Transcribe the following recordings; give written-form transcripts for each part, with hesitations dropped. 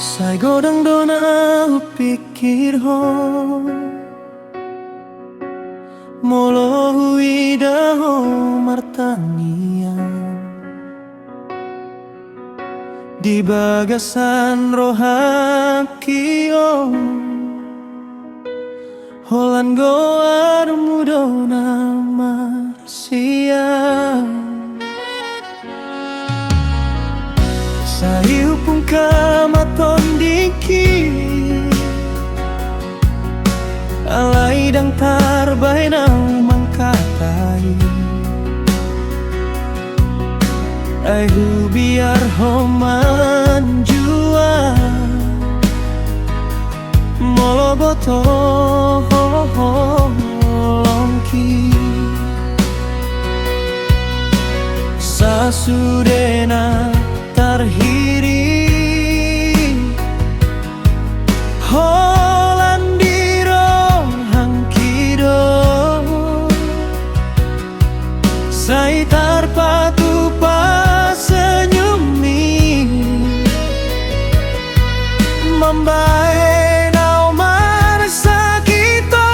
Sai godang dona upikir ho Molo huida ho martania Di bagasan rohakio Holan goar mudona marsia Sayu pun kamaton dikit Alai dang tarbai nang mangkatai Aihu biar homan jua Molo boto longki Sasudena tarhiri Holandiro hangkido Sai tarpatu pas senyumi Membae nau marsakito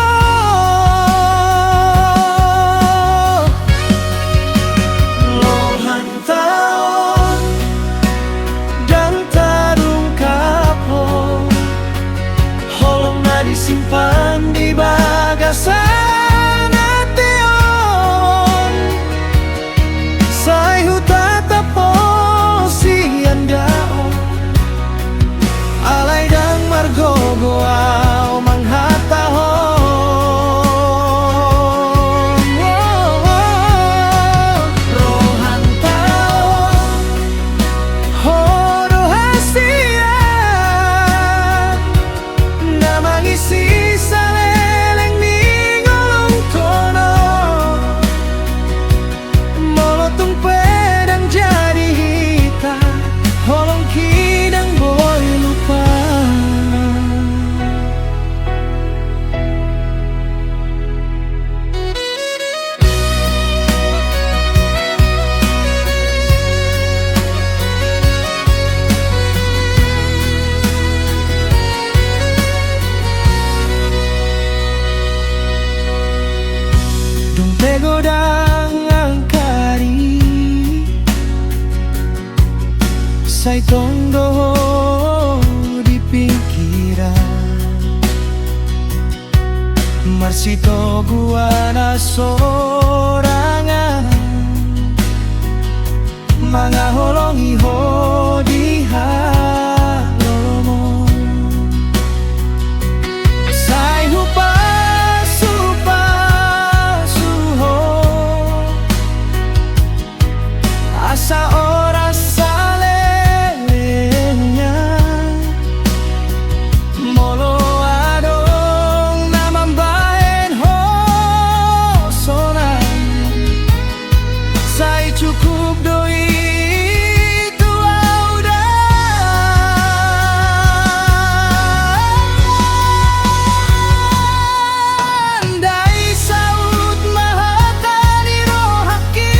Lohan taon dan tarung kapo Holong na disimpan di bagasan ateon Sai hutatapo siandao Alay dang margogoaw manghatahon Rohan taon Horo hasia Na mangisi sa leleng ni ngolong tono Molotong pedang jadi hita Holong kidang boy lupa Dong tegodang angkari Sai tondo di pinggiran Marsito guana sorangan Mga holongi ho di halomo Sai suho Asa oras salenya Molo adong namambaen ho sonan Sai cukup doi tuau dan Dai saut mahatani rohaki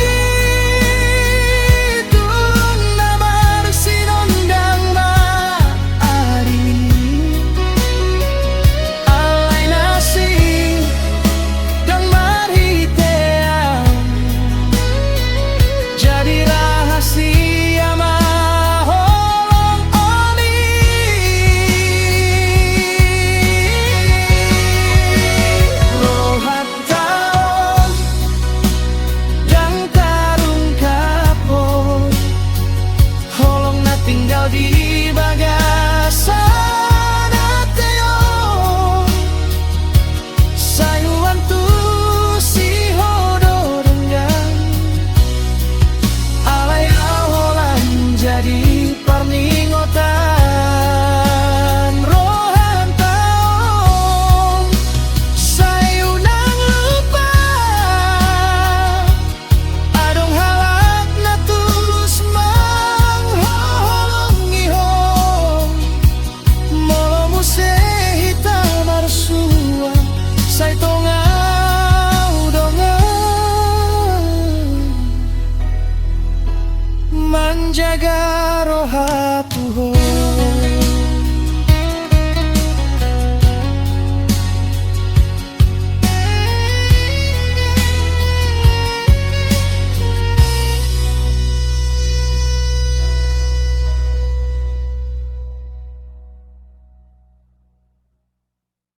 di bagasan ateon Sayuan tu si hodo dengan Alay aholan jadi perningotan Rohan taon sayunang lupa Adong halak na tus mangholong Sai tongau dongan menjaga rohani